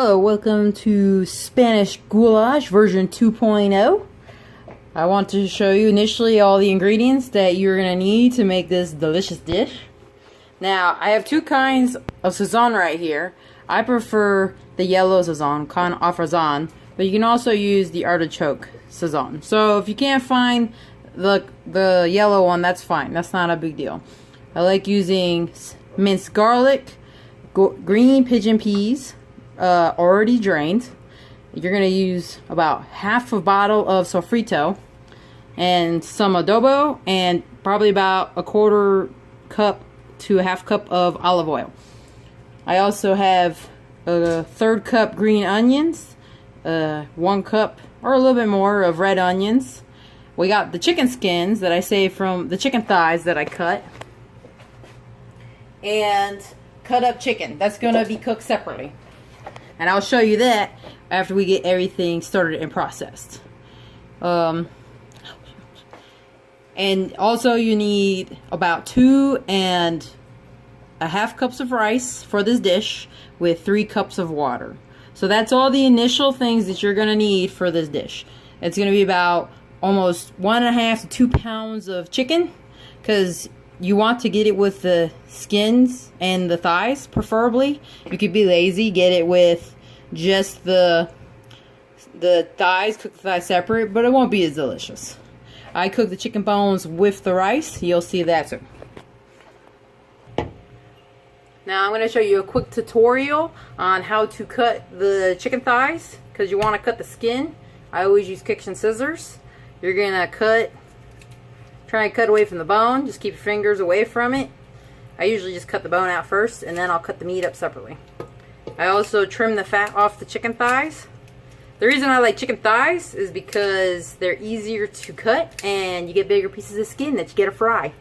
Hello, welcome to Spanish goulash version 2.0. I want to show you initially all the ingredients that you're going to need to make this delicious dish. Now, I have two kinds of sazon right here. I prefer the yellow sazon, con afrazan, but you can also use the artichoke sazon. So if you can't find the yellow one, that's fine. That's not a big deal. I like using minced garlic, green pigeon peas, already drained. You're going to use about half a bottle of sofrito and some adobo and probably about a quarter cup to a half cup of olive oil. I also have a third cup green onions, 1 cup or a little bit more of red onions. We got the chicken skins that I saved from the chicken thighs that I cut, and cut up chicken that's going to be cooked separately. And I'll show you that after we get everything started and processed. And also you need about 2.5 cups of rice for this dish with 3 cups of water. So that's all the initial things that you're going to need for this dish. It's going to be about almost 1.5 to 2 pounds of chicken, because you want to get it with the skins and the thighs, preferably. You could be lazy, get it with just the thighs, cook the thighs separate, but it won't be as delicious. I cook the chicken bones with the rice. You'll see that too. Now I'm going to show you a quick tutorial on how to cut the chicken thighs, because you want to cut the skin. I always use kitchen scissors. You're going to try and cut away from the bone. Just keep your fingers away from it. I usually just cut the bone out first, and then I'll cut the meat up separately. I also trim the fat off the chicken thighs. The reason I like chicken thighs is because they're easier to cut, and you get bigger pieces of skin that you get to fry.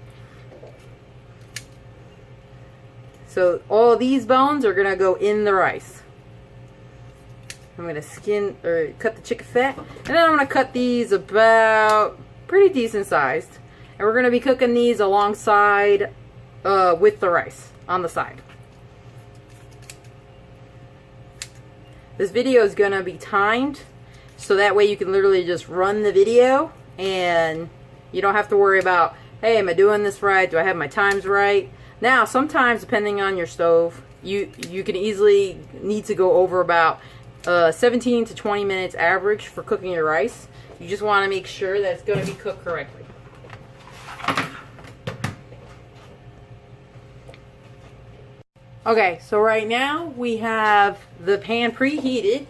So all of these bones are going to go in the rice. I'm going to cut the chicken fat, and then I'm going to cut these about pretty decent sized. And we're going to be cooking these alongside with the rice on the side. This video is going to be timed, so that way you can literally just run the video and you don't have to worry about, hey, am I doing this right? Do I have my times right? Now, sometimes, depending on your stove, you can easily need to go over about 17 to 20 minutes average for cooking your rice. You just want to make sure that it's going to be cooked correctly. Okay, so right now we have the pan preheated.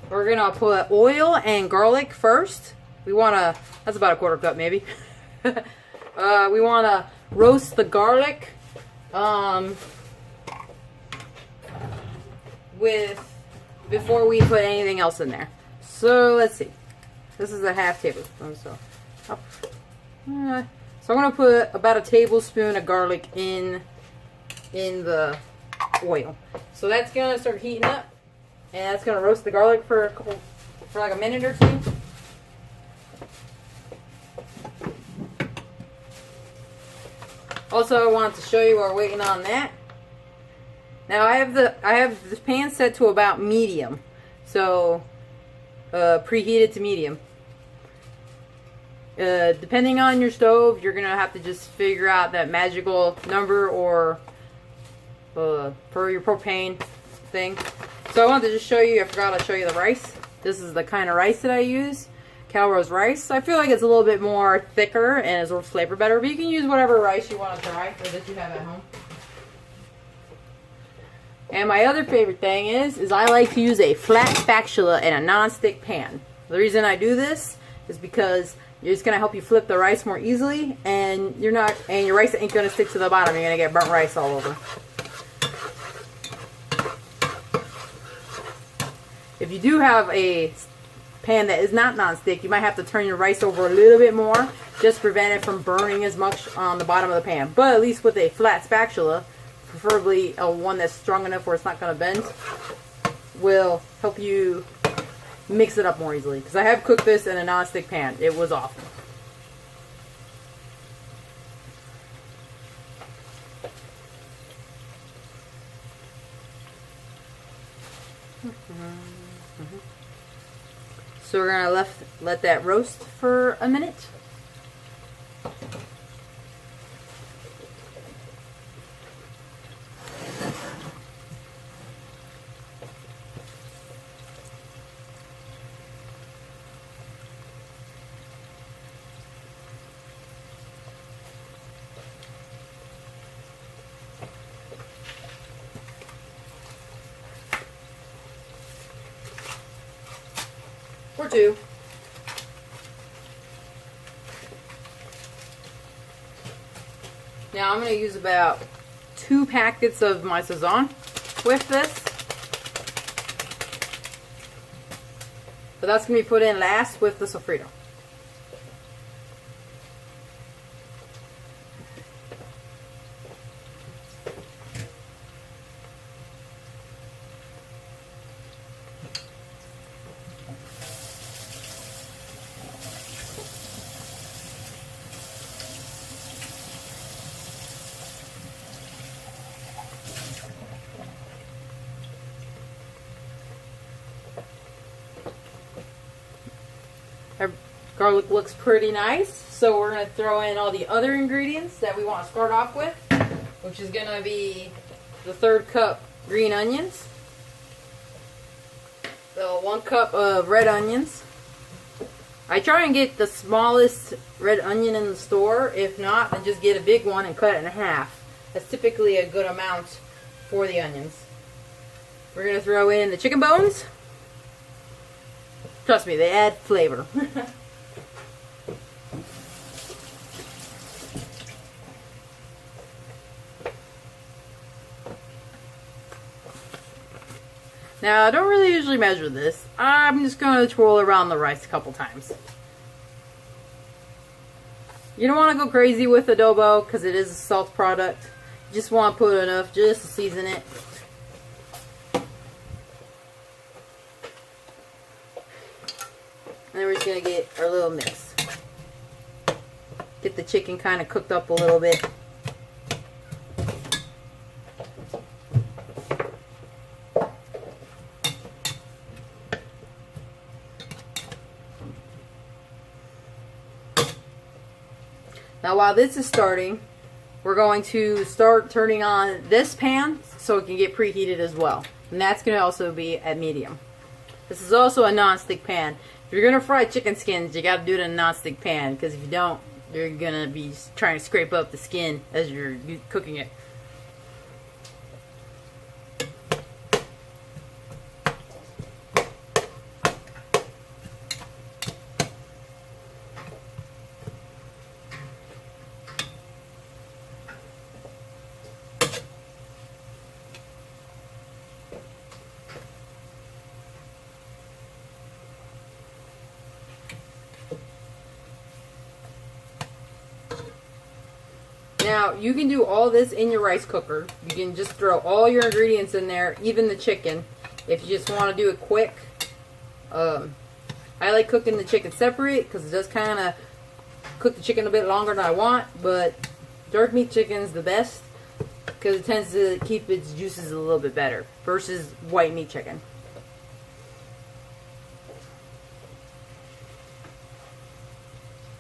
We're going to put oil and garlic first. We want to, that's about a quarter cup maybe. We want to roast the garlic before we put anything else in there. So let's see. This is a half tablespoon. So I'm going to put about a tablespoon of garlic in the oil. So that's going to start heating up, and that's going to roast the garlic for like a minute or two. Also, I wanted to show you while we're waiting on that. Now I have this pan set to about medium, so preheated to medium. Depending on your stove, you're gonna have to just figure out that magical number, or for your propane thing. So I wanted to just show you, I forgot to show you the rice. This is the kind of rice that I use, Calrose rice. I feel like it's a little bit more thicker and it's a little flavor better, but you can use whatever rice you want to try or that you have at home. And my other favorite thing is I like to use a flat spatula and a non-stick pan. The reason I do this is because it's going to help you flip the rice more easily, and your rice ain't going to stick to the bottom. You're going to get burnt rice all over. If you do have a pan that is not non-stick, you might have to turn your rice over a little bit more, just to prevent it from burning as much on the bottom of the pan. But at least with a flat spatula, preferably one that's strong enough where it's not going to bend, will help you mix it up more easily. Because I have cooked this in a non-stick pan. It was awful. So we're gonna let that roast for a minute. Or two. Now I'm going to use about 2 packets of my Sazon with this. But that's going to be put in last with the sofrito. Our garlic looks pretty nice, so we're going to throw in all the other ingredients that we want to start off with, which is going to be the 1/3 cup green onions, the 1 cup of red onions. I try and get the smallest red onion in the store. If not, then just get a big one and cut it in half. That's typically a good amount for the onions. We're going to throw in the chicken bones. Trust me, they add flavor. Now, I don't really usually measure this. I'm just going to twirl around the rice a couple times. You don't want to go crazy with adobo because it is a salt product. You just want to put enough just to season it. And then we're just going to get our little mix. Get the chicken kind of cooked up a little bit. Now while this is starting, we're going to start turning on this pan so it can get preheated as well. And that's going to also be at medium. This is also a non-stick pan. If you're going to fry chicken skins, you got to do it in a non-stick pan, because if you don't, you're going to be trying to scrape up the skin as you're cooking it. Now, you can do all this in your rice cooker. You can just throw all your ingredients in there, even the chicken, if you just want to do it quick. I like cooking the chicken separate because it does kind of cook the chicken a bit longer than I want, but dark meat chicken is the best because it tends to keep its juices a little bit better versus white meat chicken.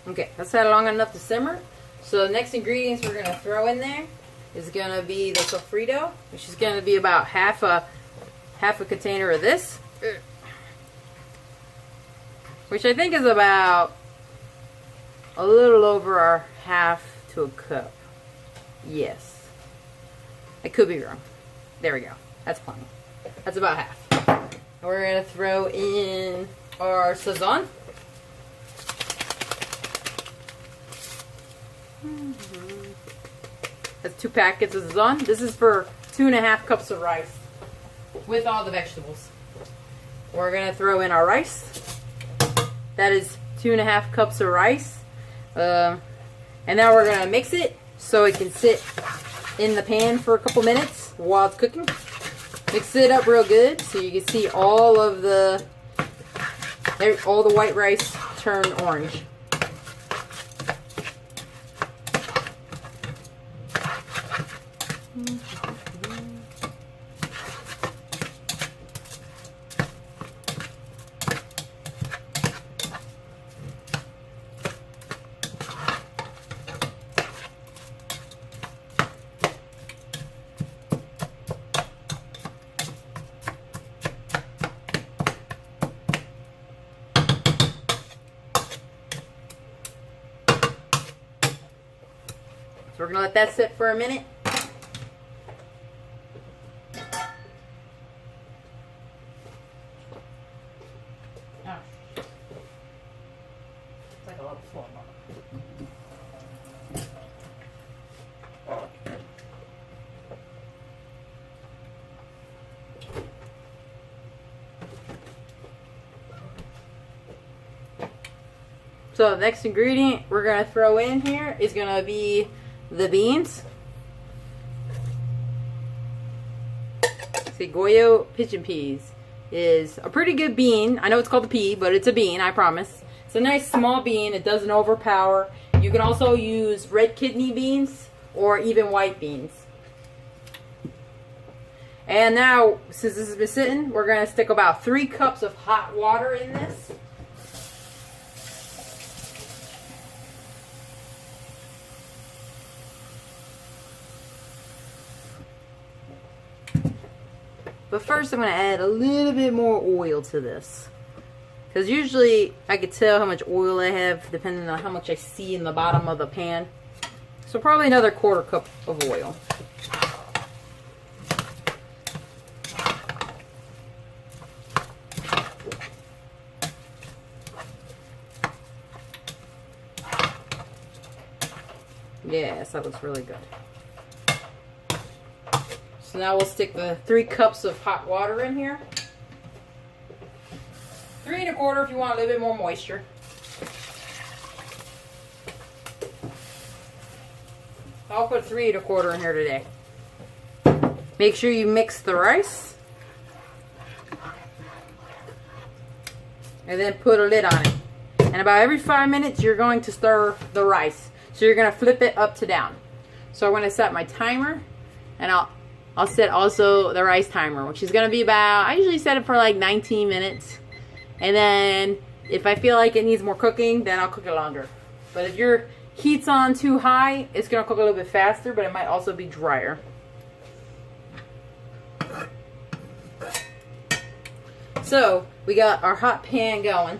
Okay, that's had long enough to simmer. So the next ingredients we're going to throw in there is going to be the sofrito, which is going to be about half a container of this, which I think is about a little over half to a cup. Yes, I could be wrong. There we go. That's plenty. That's about half. And we're going to throw in our Sazon. That's 2 packets of Sazon. This is for 2.5 cups of rice with all the vegetables. We're going to throw in our rice. That is 2.5 cups of rice. And now we're going to mix it so it can sit in the pan for a couple minutes while it's cooking. Mix it up real good so you can see all the white rice turn orange. we're going to let that sit for a minute. So the next ingredient we're going to throw in here is going to be the beans. See, Goyo pigeon peas is a pretty good bean. I know it's called a pea, but it's a bean, I promise. It's a nice small bean. It doesn't overpower. You can also use red kidney beans or even white beans. And now, since this has been sitting, we're going to stick about 3 cups of hot water in this. But first I'm going to add a little bit more oil to this. Because usually I can tell how much oil I have depending on how much I see in the bottom of the pan. So probably another 1/4 cup of oil. Yes, that looks really good. So now we'll stick the 3 cups of hot water in here. 3 1/4 if you want a little bit more moisture. I'll put 3 1/4 in here today. Make sure you mix the rice. And then put a lid on it. And about every 5 minutes you're going to stir the rice. So you're going to flip it up to down. So I'm going to set my timer. And I'll set also the rice timer, which is going to be about, I usually set it for like 19 minutes. And then if I feel like it needs more cooking, then I'll cook it longer. But if your heat's on too high, it's going to cook a little bit faster, but it might also be drier. So we got our hot pan going.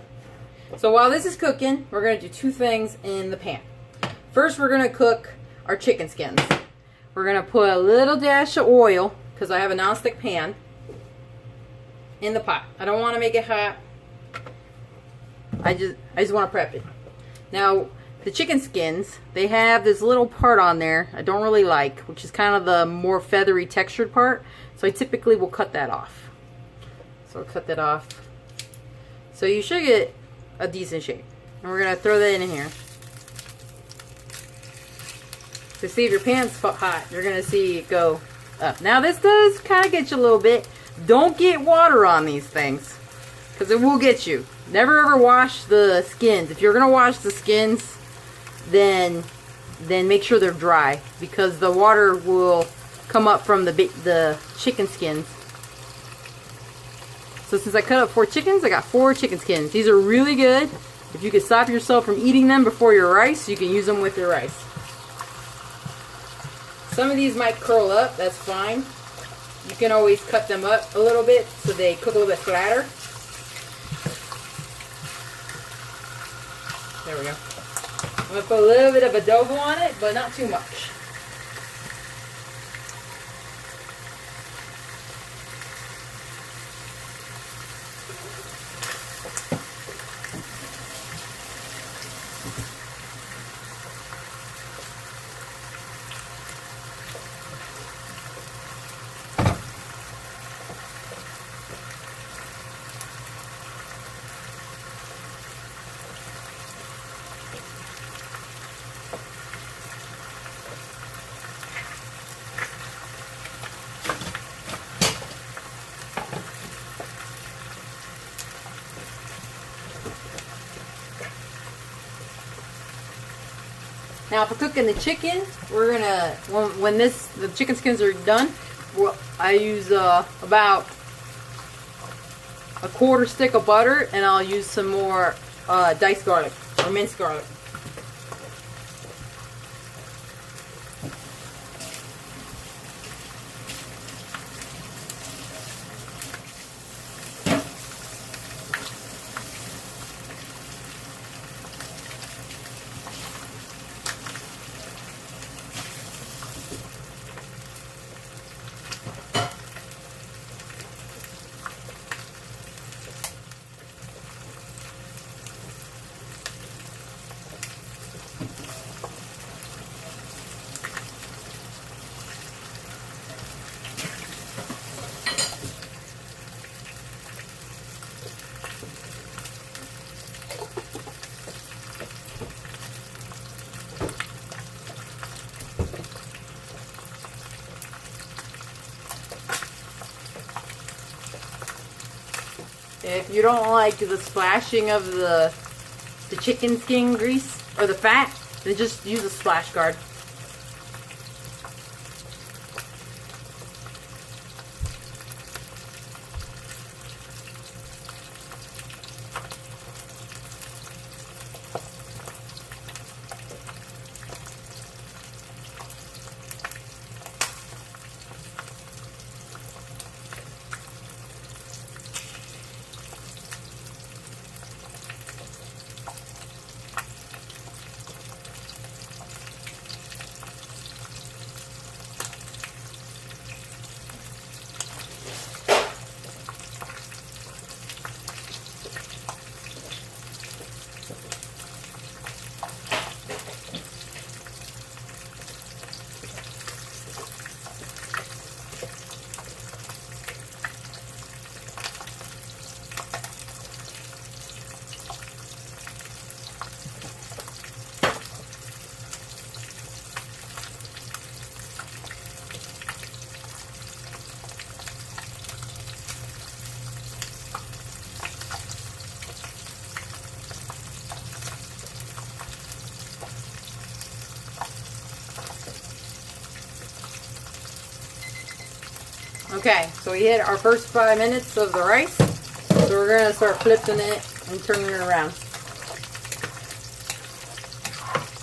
So while this is cooking, we're going to do 2 things in the pan. First, we're going to cook our chicken skins. We're going to put a little dash of oil, because I have a nonstick pan, in the pot. I don't want to make it hot. I just want to prep it. Now, the chicken skins, they have this little part on there I don't really like, which is kind of the more feathery textured part. So I typically will cut that off. So I'll cut that off. So you should get a decent shape. And we're going to throw that in here. To see if your pan's hot, you're going to see it go up. Now this does kind of get you a little bit. Don't get water on these things, because it will get you. Never ever wash the skins. If you're going to wash the skins, then make sure they're dry, because the water will come up from the chicken skins. So since I cut up 4 chickens, I got 4 chicken skins. These are really good. If you can stop yourself from eating them before your rice, you can use them with your rice. Some of these might curl up, that's fine. You can always cut them up a little bit so they cook a little bit flatter. There we go. I'm going to put a little bit of adobo on it, but not too much. Now for cooking the chicken, we're gonna, when the chicken skins are done, I use about a 1/4 stick of butter, and I'll use some more diced garlic or minced garlic. If you don't like the splashing of the chicken skin grease or the fat, then just use a splash guard. Okay, so we hit our first 5 minutes of the rice. So we're going to start flipping it and turning it around.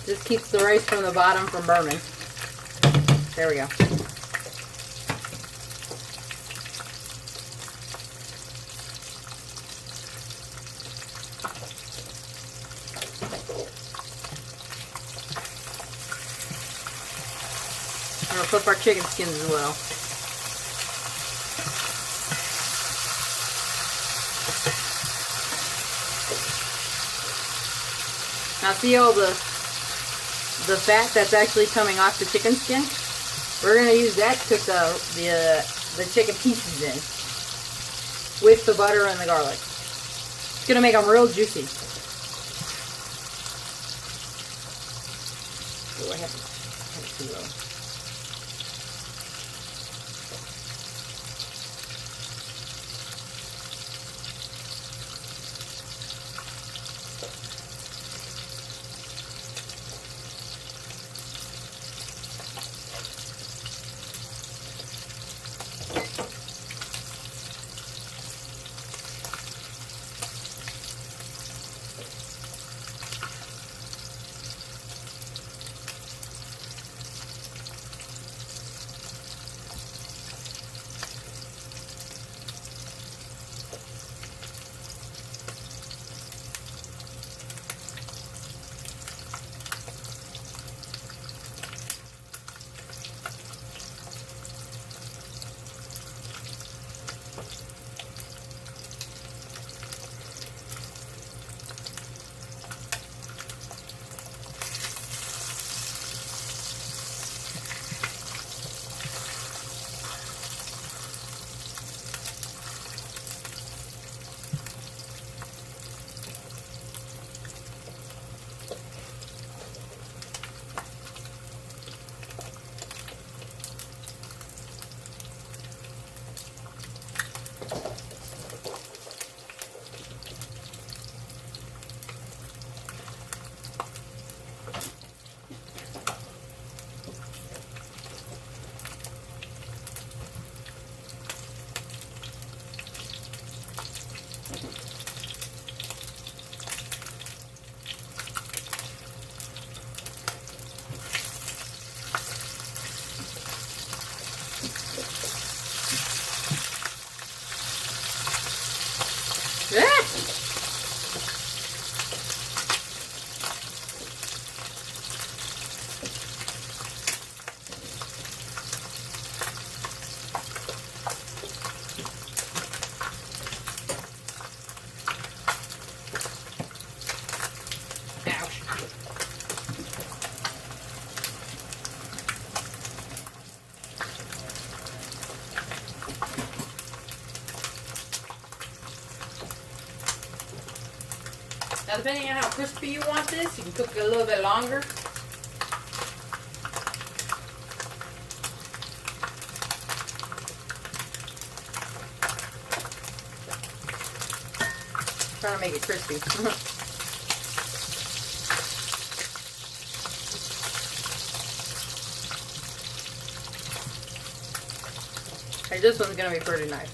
This keeps the rice from the bottom from burning. There we go. I'm going to flip our chicken skins as well. Now see all the fat that's actually coming off the chicken skin? We're going to use that to cook the chicken pieces in with the butter and the garlic. It's going to make them real juicy. Oh, I have it too low. Now, depending on how crispy you want this, you can cook it a little bit longer. Trying to make it crispy. Hey, this one's gonna be pretty nice.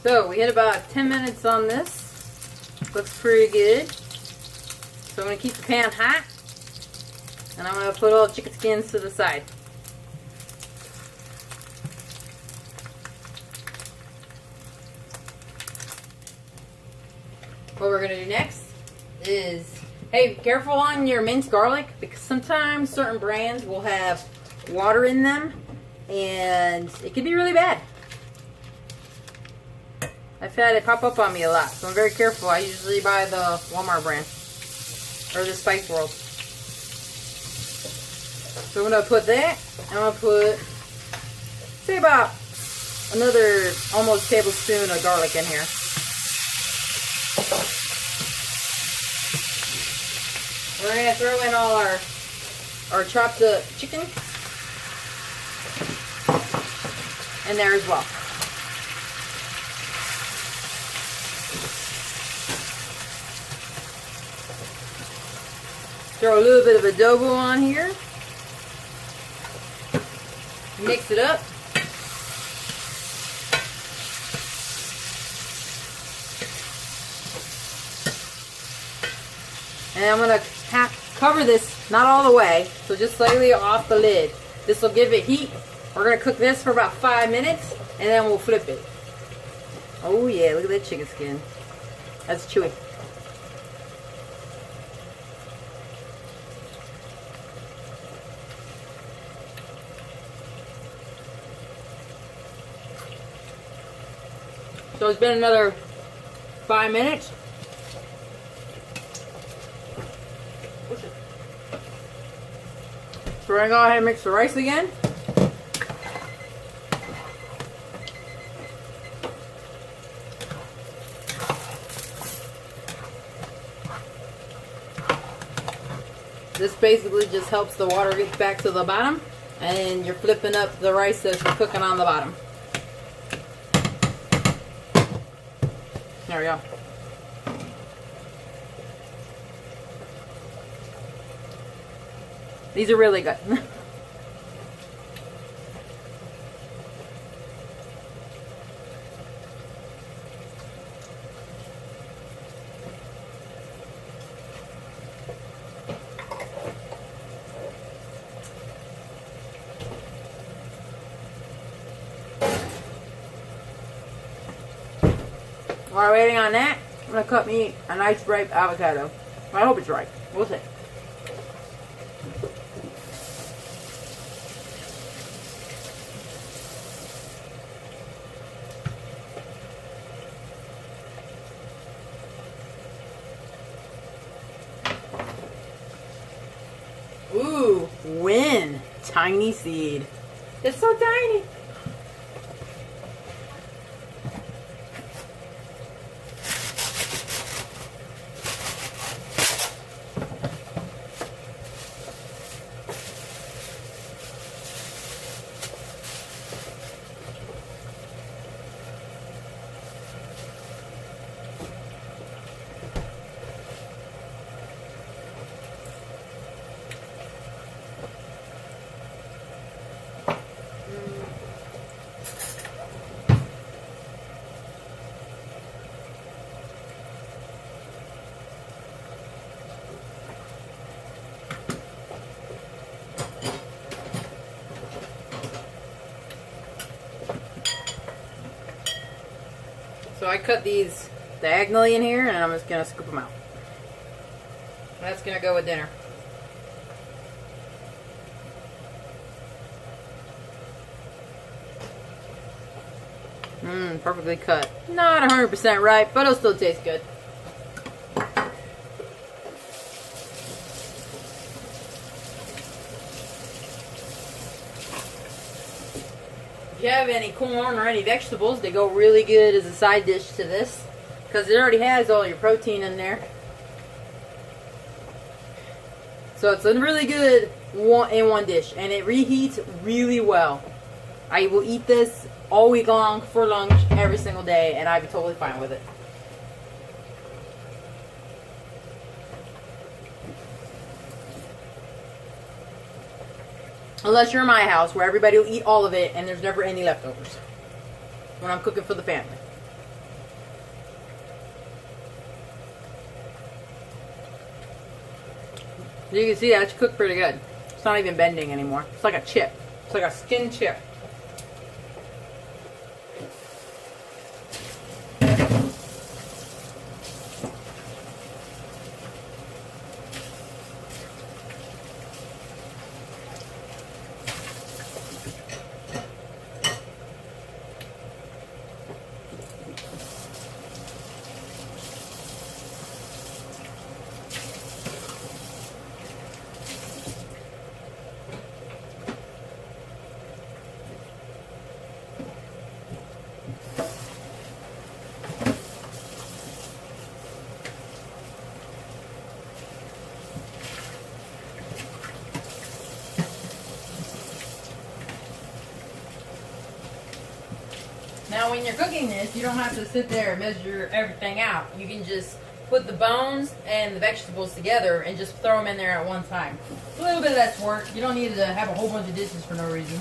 So we hit about 10 minutes on this. Looks pretty good. So I'm going to keep the pan hot. And I'm going to put all the chicken skins to the side. What we're going to do next is, hey, be careful on your minced garlic, because sometimes certain brands will have water in them and it can be really bad. I've had it pop up on me a lot, so I'm very careful. I usually buy the Walmart brand, or the Spice World. So I'm going to put that, and I'm going to put, say about another almost tablespoon of garlic in here. We're going to throw in all our chopped up chicken in there as well. Throw a little bit of adobo on here. Mix it up. And I'm going to cover this, not all the way, so just slightly off the lid. This will give it heat. We're going to cook this for about 5 minutes, and then we'll flip it. Oh yeah, look at that chicken skin. That's chewy. So it's been another 5 minutes. So we're going to go ahead and mix the rice again. This basically just helps the water get back to the bottom, and you're flipping up the rice as you're cooking on the bottom. There we go. These are really good. While we're waiting on that, I'm going to cut me a nice ripe avocado. I hope it's ripe. We'll see. Ooh, win. Tiny seed. It's so tiny. So I cut these diagonally in here, and I'm just going to scoop them out. That's going to go with dinner. Perfectly cut. Not 100% right, but it'll still taste good. If you have any corn or any vegetables, they go really good as a side dish to this, because it already has all your protein in there. So it's a really good one dish, and it reheats really well. I will eat this all week long for lunch every single day, and I'd be totally fine with it. Unless you're in my house, where everybody will eat all of it and there's never any leftovers when I'm cooking for the family. You can see that it's cooked pretty good. It's not even bending anymore. It's like a chip. It's like a skin chip. Now when you're cooking this, you don't have to sit there and measure everything out. You can just put the bones and the vegetables together and just throw them in there at one time. It's a little bit less work. You don't need to have a whole bunch of dishes for no reason.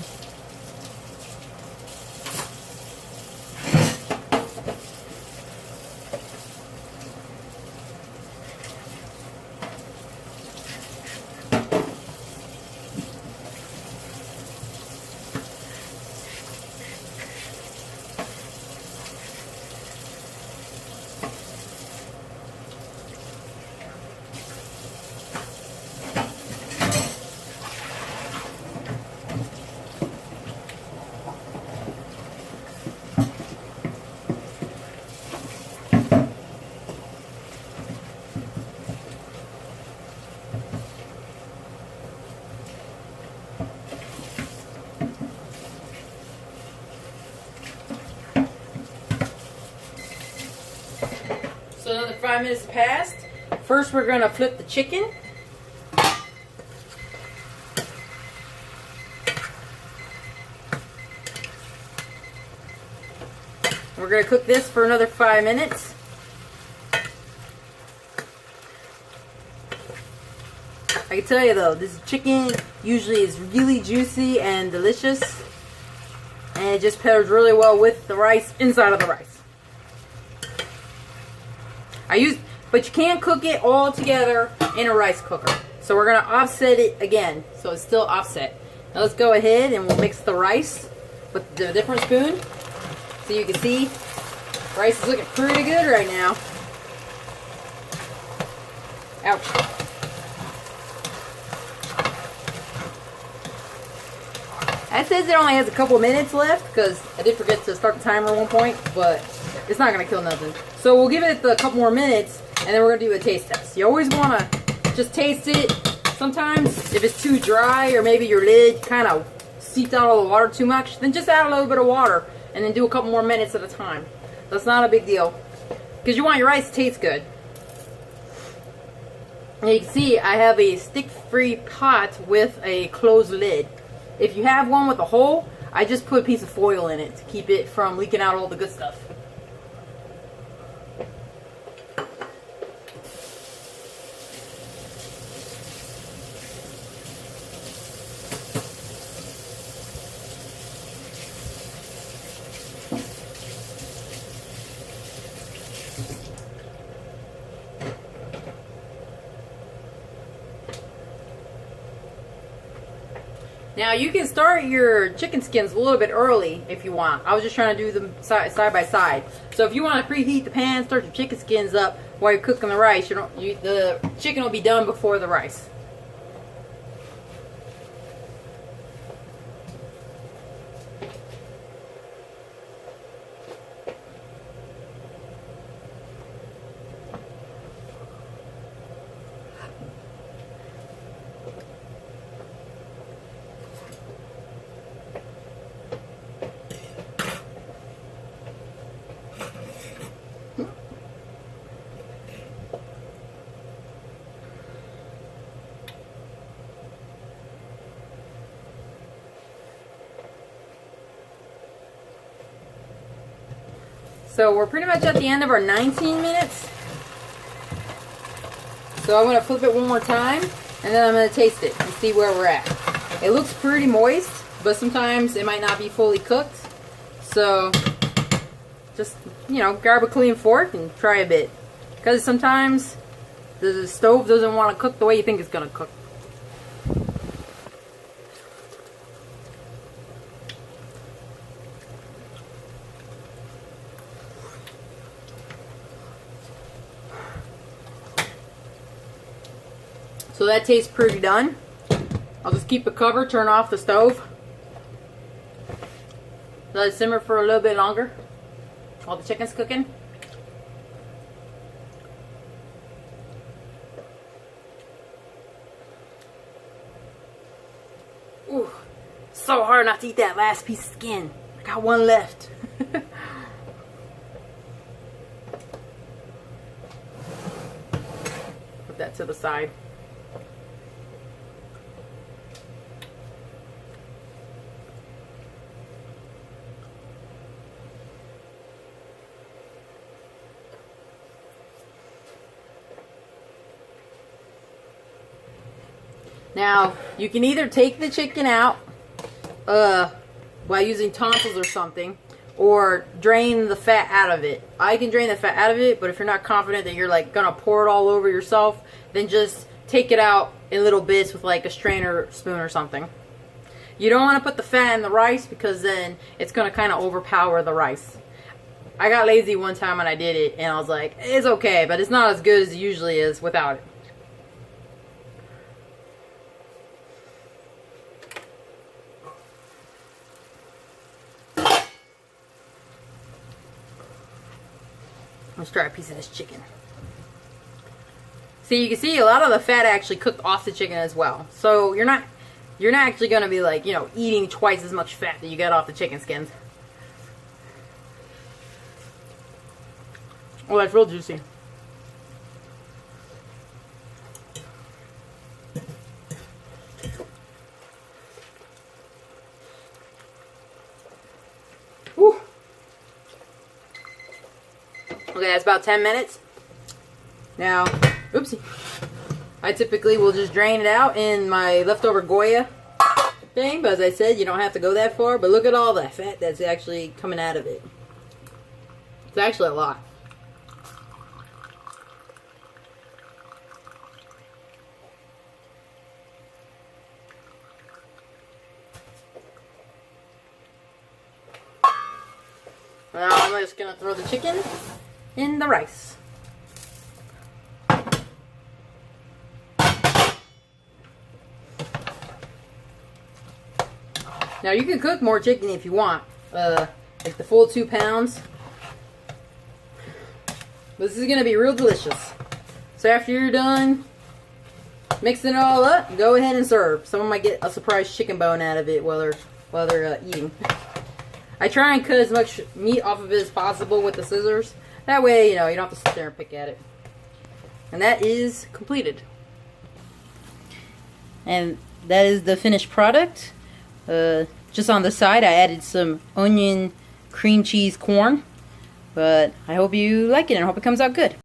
So another 5 minutes passed. First we're going to flip the chicken. We're going to cook this for another 5 minutes. I can tell you though, this chicken usually is really juicy and delicious. And it just pairs really well with the rice inside of the rice. But you can't cook it all together in a rice cooker. So we're going to offset it again, so it's still offset. Now let's go ahead and we'll mix the rice with the different spoon. So you can see, rice is looking pretty good right now. Ouch. That says it only has a couple minutes left, because I did forget to start the timer at one point, but it's not going to kill nothing. So we'll give it a couple more minutes, and then we're going to do a taste test. You always want to just taste it. Sometimes if it's too dry, or maybe your lid kind of seeped out all the water too much, then just add a little bit of water, and then do a couple more minutes at a time. That's not a big deal, because you want your rice to taste good. And you can see I have a stick-free pot with a closed lid. If you have one with a hole, I just put a piece of foil in it to keep it from leaking out all the good stuff. Now you can start your chicken skins a little bit early if you want. I was just trying to do them side by side. So if you want to preheat the pan, start your chicken skins up while you're cooking the rice. The chicken will be done before the rice. So we're pretty much at the end of our 19 minutes. So I'm going to flip it one more time, and then I'm going to taste it and see where we're at. It looks pretty moist, but sometimes it might not be fully cooked. So just, you know, grab a clean fork and try a bit. Because sometimes the stove doesn't want to cook the way you think it's going to cook. So that tastes pretty done. I'll just keep it covered, turn off the stove. Let it simmer for a little bit longer while the chicken's cooking. Ooh, so hard not to eat that last piece of skin. I got one left. Put that to the side. Now, you can either take the chicken out by using tonsils or something, or drain the fat out of it. I can drain the fat out of it, but if you're not confident that you're like gonna pour it all over yourself, then just take it out in little bits with like a strainer spoon or something. You don't want to put the fat in the rice because then it's gonna kind of overpower the rice. I got lazy one time when I did it, and I was like, it's okay, but it's not as good as it usually is without it. Let's try a piece of this chicken. See, you can see a lot of the fat actually cooked off the chicken as well. So you're not actually going to be like, you know, eating twice as much fat that you get off the chicken skins. Oh, that's real juicy. Whew. Okay, that's about 10 minutes. Now, oopsie. I typically will just drain it out in my leftover Goya thing, but as I said, you don't have to go that far. But look at all that fat that's actually coming out of it. It's actually a lot. Now I'm just going to throw the chicken in the rice. Now you can cook more chicken if you want, like the full 2 pounds. But this is going to be real delicious. So after you're done mixing it all up, go ahead and serve. Someone might get a surprise chicken bone out of it while they're eating. I try and cut as much meat off of it as possible with the scissors. That way, you know, you don't have to sit there and pick at it. And that is completed. And that is the finished product. Just on the side, I added some onion, cream cheese, corn. But I hope you like it and I hope it comes out good.